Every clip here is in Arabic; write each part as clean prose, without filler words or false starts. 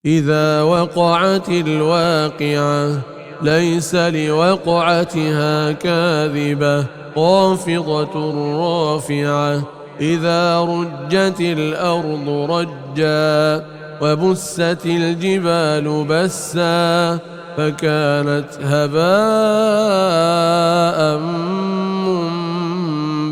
إذا وقعت الواقعة ليس لوقعتها كاذبة خافضة رافعة إذا رجت الأرض رجا وبست الجبال بسا فكانت هباء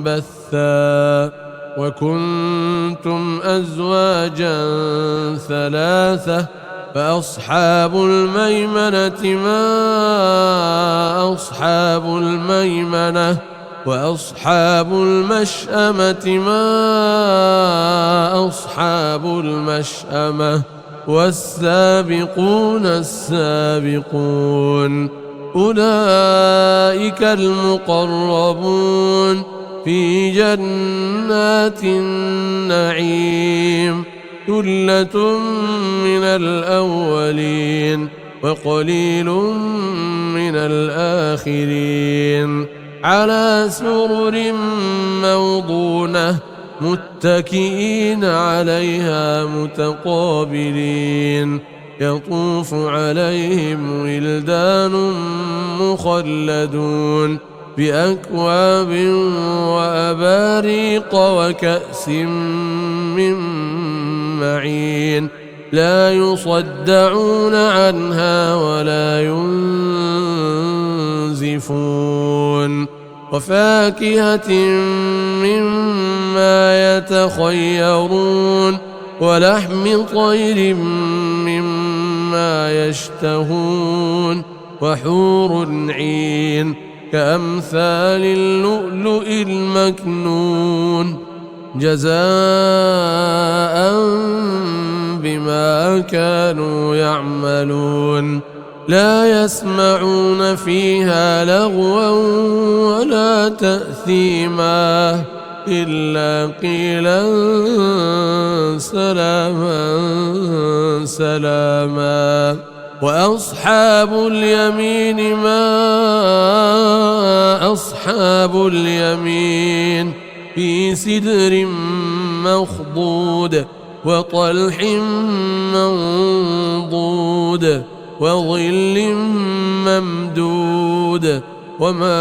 منبثا وكنتم أزواجا ثلاثة فأصحاب الميمنة ما أصحاب الميمنة وأصحاب المشأمة ما أصحاب المشأمة والسابقون السابقون أولئك المقربون في جنات النعيم ثلة من الأولين وقليل من الآخرين على سرر موضونة متكئين عليها متقابلين يطوف عليهم ولدان مخلدون بأكواب وأباريق وكأس من معين لا يصدعون عنها ولا ينزفون وفاكهة مما يتخيرون ولحم طير مما يشتهون وحور عين كأمثال اللؤلؤ المكنون جزاء بما كانوا يعملون لا يسمعون فيها لغوا ولا تأثيما إلا قيلا سلاما سلاما وأصحاب اليمين ما أصحاب اليمين في سدر مخضود وطلح منضود وظل ممدود وماء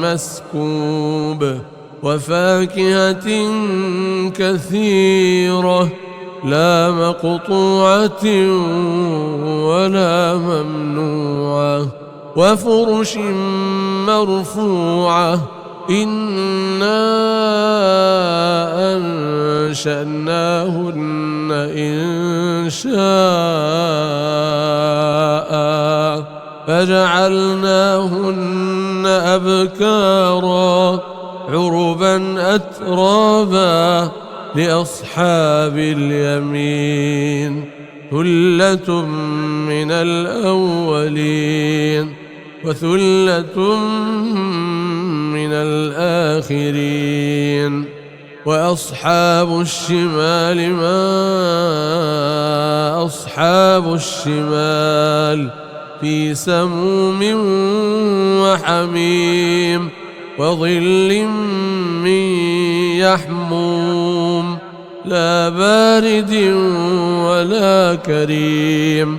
مسكوب وفاكهة كثيرة لا مقطوعة ولا ممنوعة وفرش مرفوعة إنا أنشأناهن إنشاء فجعلناهن أبكارا عربا أترابا لأصحاب اليمين ثلة من الأولين وثلة من الآخرين وأصحاب الشمال ما أصحاب الشمال في سموم وحميم وظل من يحموم لا بارد ولا كريم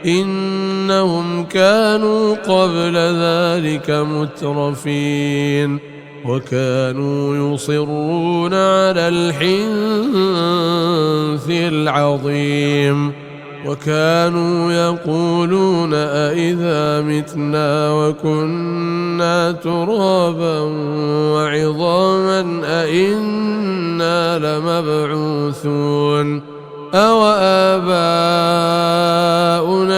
إنهم كانوا قبل ذلك مترفين وكانوا يصرون على الحنث العظيم وكانوا يقولون أئذا متنا وكنا ترابا وعظاما أئنا لمبعوثون أو آباؤنا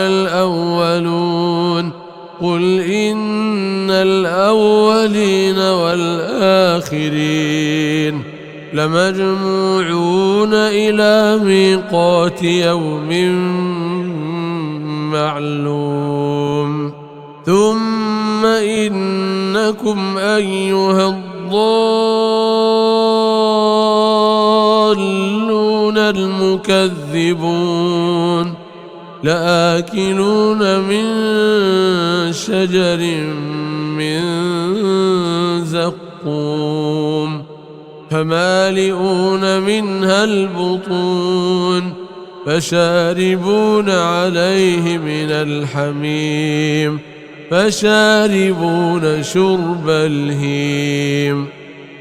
الأولون قل إن الأولين والآخرين لمجموعون إلى ميقات يوم معلوم ثم إنكم أيها الضالون المكذبون لآكلون من شجر من زقوم فمالئون منها البطون فشاربون عليه من الحميم فشاربون شرب الهيم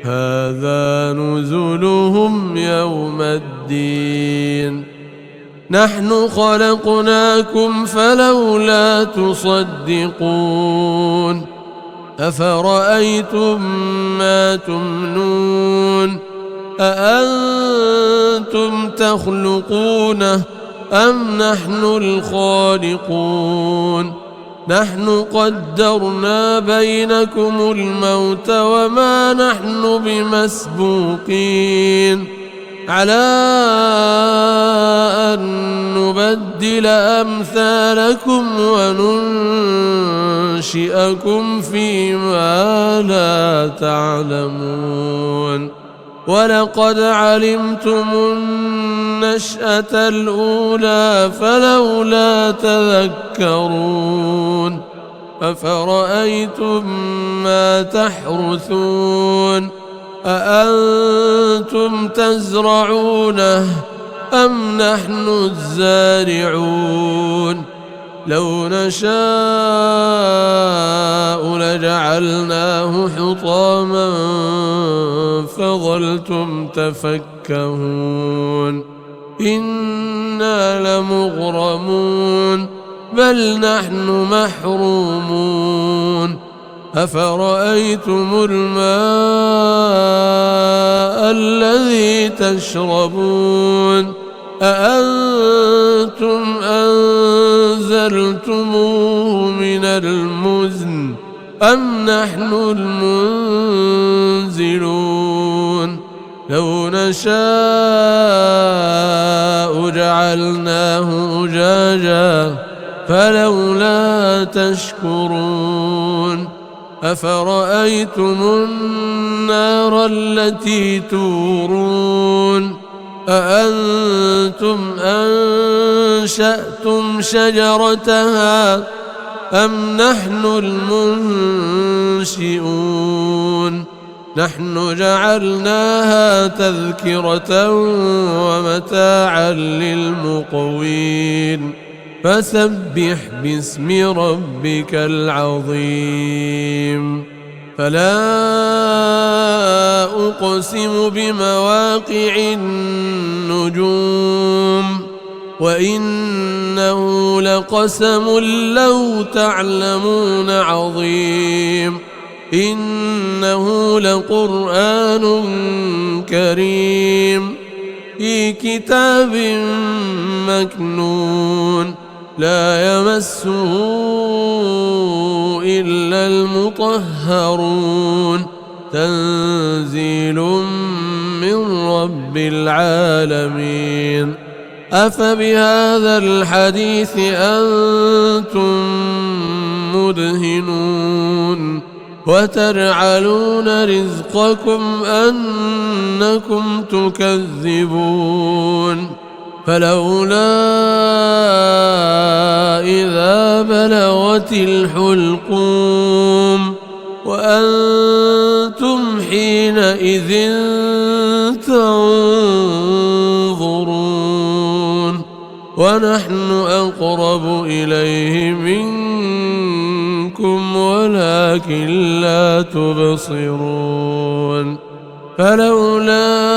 هذا نزلهم يوم الدين نحن خلقناكم فلولا تصدقون أفرأيتم ما تمنون أأنتم تخلقونه أم نحن الخالقون نحن قدرنا بينكم الموت وما نحن بمسبوقين على أن نبدل أمثالكم وننشئكم فيما لا تعلمون ولقد علمتم النشأة الأولى فلولا تذكرون أفرأيتم ما تحرثون أأنتم تزرعونه أم نحن الزارعون لو نشاء لجعلناه حطاما فظلتم تفكهون إنا لمغرمون بل نحن محرومون أفرأيتم الماء الذي تشربون أأنتم أنزلتموه من المزن أم نحن المنزلون لو نشاء جعلناه أجاجا فلولا تشكرون أفرأيتم النار التي تورون أأنتم أنشأتم شجرتها أم نحن المنشئون نحن جعلناها تذكرة ومتاعا للمقوين فسبح باسم ربك العظيم فلا أقسم بمواقع النجوم وإنه لقسم لو تعلمون عظيم إنه لقرآن كريم في كتاب مكنون لا يمسه إلا المطهرون تنزيل من رب العالمين أفبهذا الحديث أنتم مدهنون وتجعلون رزقكم أنكم تكذبون فلولا إذا بلغت الحلقوم وأنتم حينئذ تنظرون ونحن أقرب إليه منكم ولكن لا تبصرون فلولا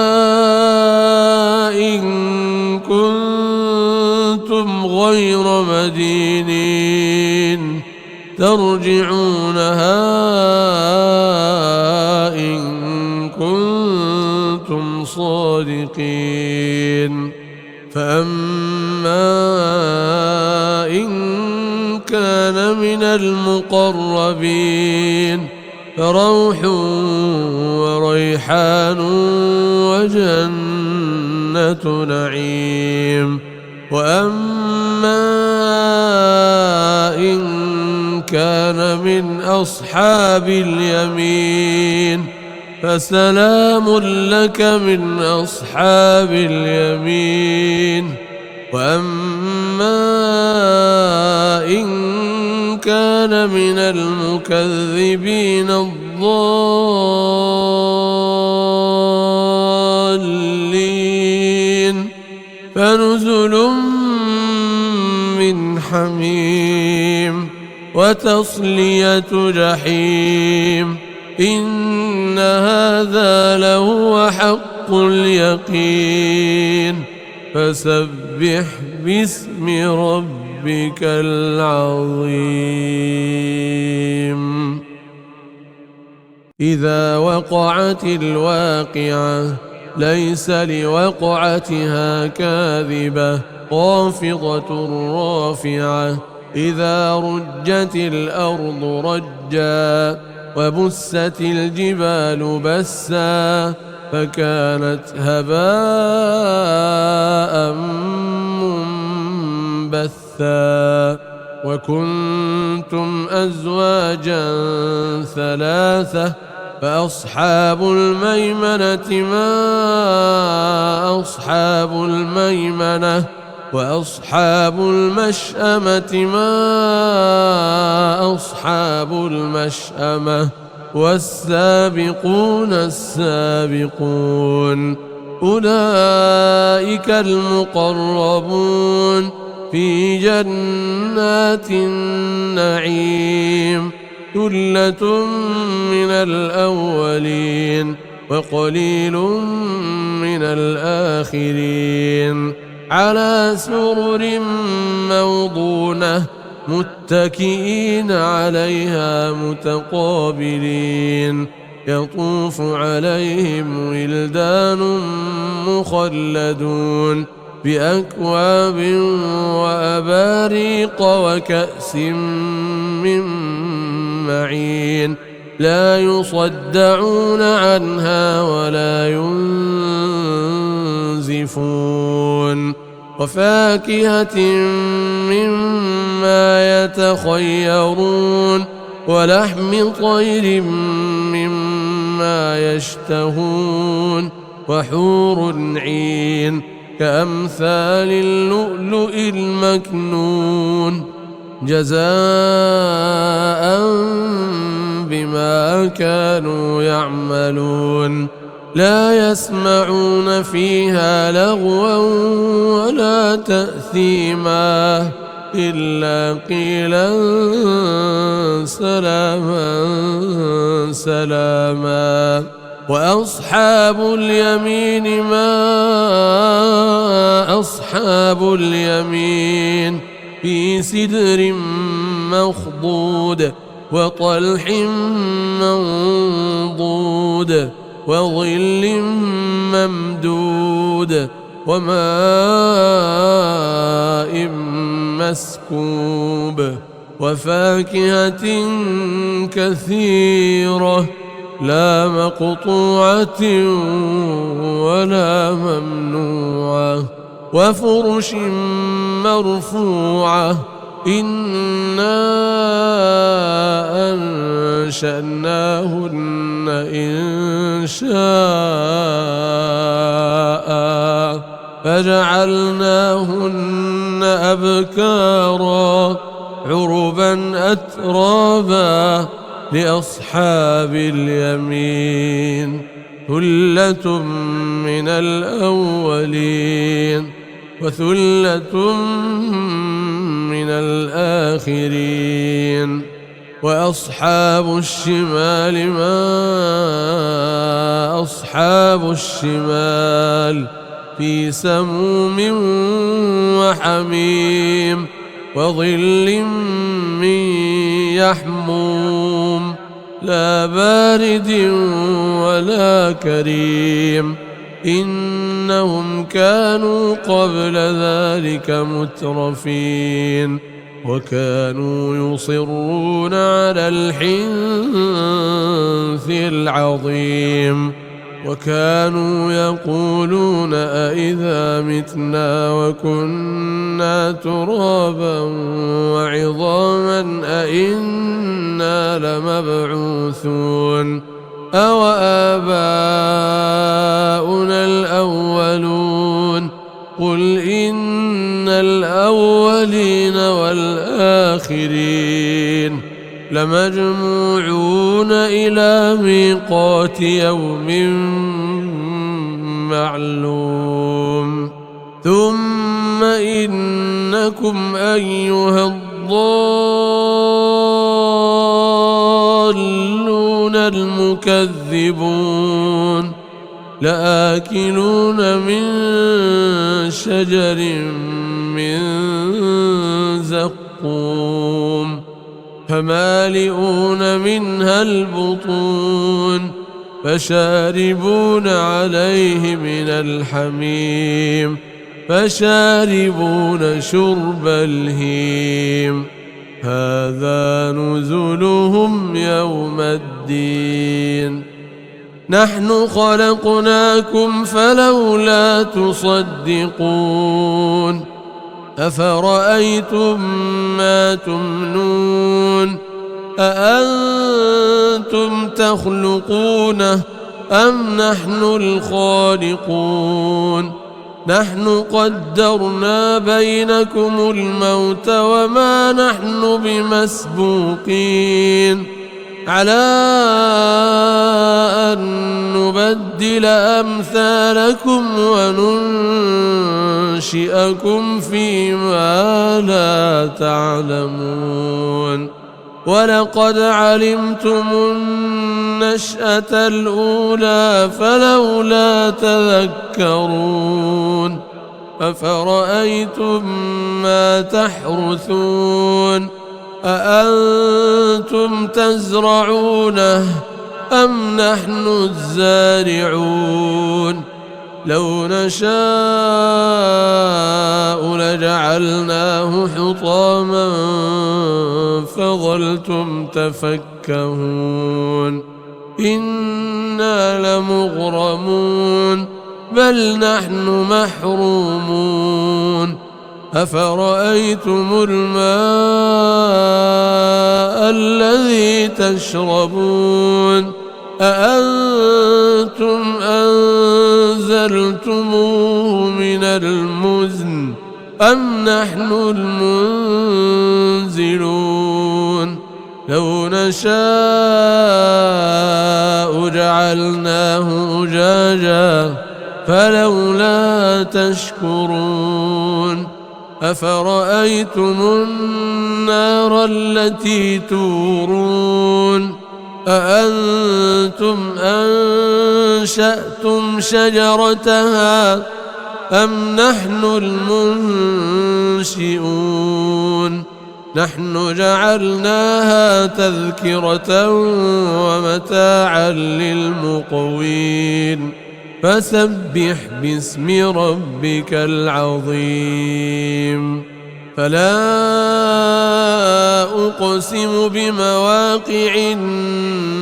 إن كنتم غير مدينين ترجعونها إن كنتم صادقين فأما إن كان من المقربين فروح وريحان وجنة نعيم وأما إن كان من أصحاب اليمين فسلام لك من أصحاب اليمين وأما إن كان من المكذبين الضالين نزل من حميم وتصلية جحيم إن هذا لهو حق اليقين فسبح باسم ربك العظيم إذا وقعت الواقعة ليس لوقعتها كاذبة خافضة رافعة إذا رجت الأرض رجا وبست الجبال بسا فكانت هباء منبثا وكنتم أزواجا ثلاثة فأصحاب الميمنة ما أصحاب الميمنة وأصحاب المشأمة ما أصحاب المشأمة والسابقون السابقون أولئك المقربون في جنات النعيم ثلة من الأولين وقليل من الآخرين على سرر موضونة متكئين عليها متقابلين يطوف عليهم ولدان مخلدون بأكواب وأباريق وكأس من معين لا يصدعون عنها ولا ينزفون وفاكهة مما يتخيرون ولحم طير مما يشتهون وحور عين كأمثال اللؤلؤ المكنون جزاء بما كانوا يعملون لا يسمعون فيها لغوا ولا تأثيما إلا قيلا سلاما سلاما وأصحاب اليمين ما أصحاب اليمين في سدر مخضود وطلح منضود وظل ممدود وماء مسكوب وفاكهة كثيرة لا مقطوعة ولا ممنوعة وفرش مرفوعة إنا أنشأناهن إنشاء فجعلناهن أبكارا عربا أترابا لأصحاب اليمين ثلة من الأولين وثلة من الآخرين وأصحاب الشمال ما أصحاب الشمال في سموم وحميم وظل من يحموم لا بارد ولا كريم إنهم كانوا قبل ذلك مترفين وكانوا يصرون على الحنث العظيم وكانوا يقولون أئذا متنا وكنا ترابا وعظاما أئنا لمبعوثون أو آباؤنا الأولون قل إن الأولين والآخرين لمجموعون إلى ميقات يوم معلوم ثم إنكم أيها الضالون المكذبون لآكلون من شجر من زقوم فمالئون منها البطون فشاربون عليه من الحميم فشاربون شرب الهيم هذا نزلهم يوم الدين نحن خلقناكم فلولا تصدقون أفرأيتم ما تمنون أأنتم تخلقونه أم نحن الخالقون نحن قدرنا بينكم الموت وما نحن بمسبوقين على أن نبدل أمثالكم وننشئكم فيما لا تعلمون ولقد علمتم النشأة الأولى فلولا تذكرون أفرأيتم ما تحرثون أأنتم تزرعونه أم نحن الزارعون لو نشاء لجعلناه حطاما فظلتم تفكهون إنا لمغرمون بل نحن محرومون أفرأيتم الماء الذي تشربون أأنتم أنزلتموه من المزن أم نحن المنزلون لو نشاء جعلناه أجاجا فلولا تشكرون أفرأيتم النار التي تورون أأنتم أنشأتم شجرتها أم نحن المنشئون نحن جعلناها تذكرة ومتاعا للمقوين فسبح باسم ربك العظيم فلا أقسم بمواقع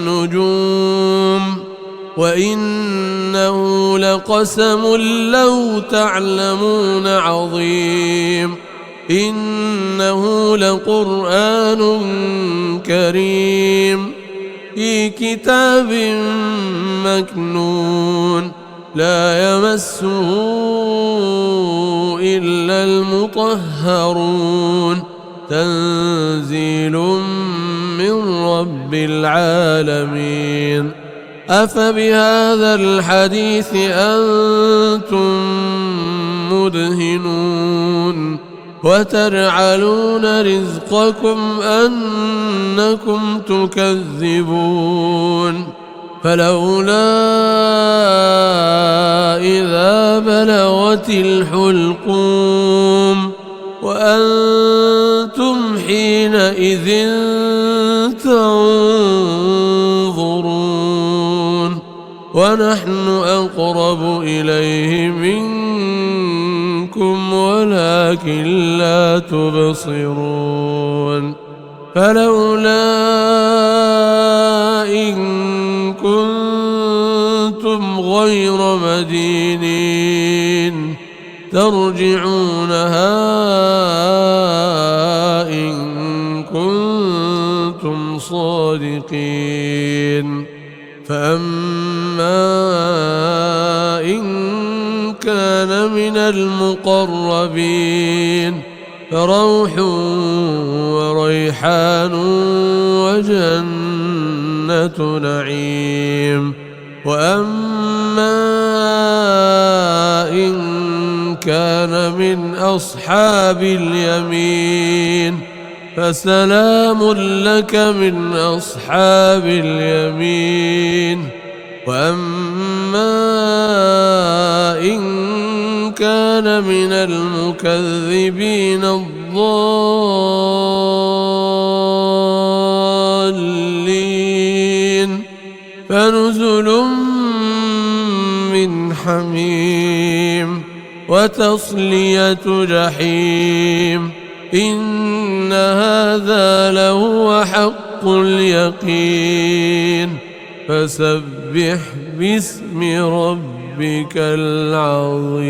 النجوم وإنه لقسم لو تعلمون عظيم إنه لقرآن كريم في كتاب مكنون لا يمسه إلا المطهرون تنزيل من رب العالمين أفبهذا الحديث أنتم مدهنون وتجعلون رزقكم أنكم تكذبون فلولا إذا بلغت الحلقوم وأنتم حينئذ تنظرون ونحن أقرب إليه منكم ولكن لا تبصرون فلولا إن كنتم غير مدينين ترجعونها إن كنتم صادقين فأما إن كان من المقربين فروح وريحان وجنة نعيم وأما إن كان من أصحاب اليمين فسلام لك من أصحاب اليمين وأما إن كان من المكذبين الضالين فنزل من حميم وتصلية جحيم إن هذا لهو حق اليقين فسبح باسم ربك العظيم.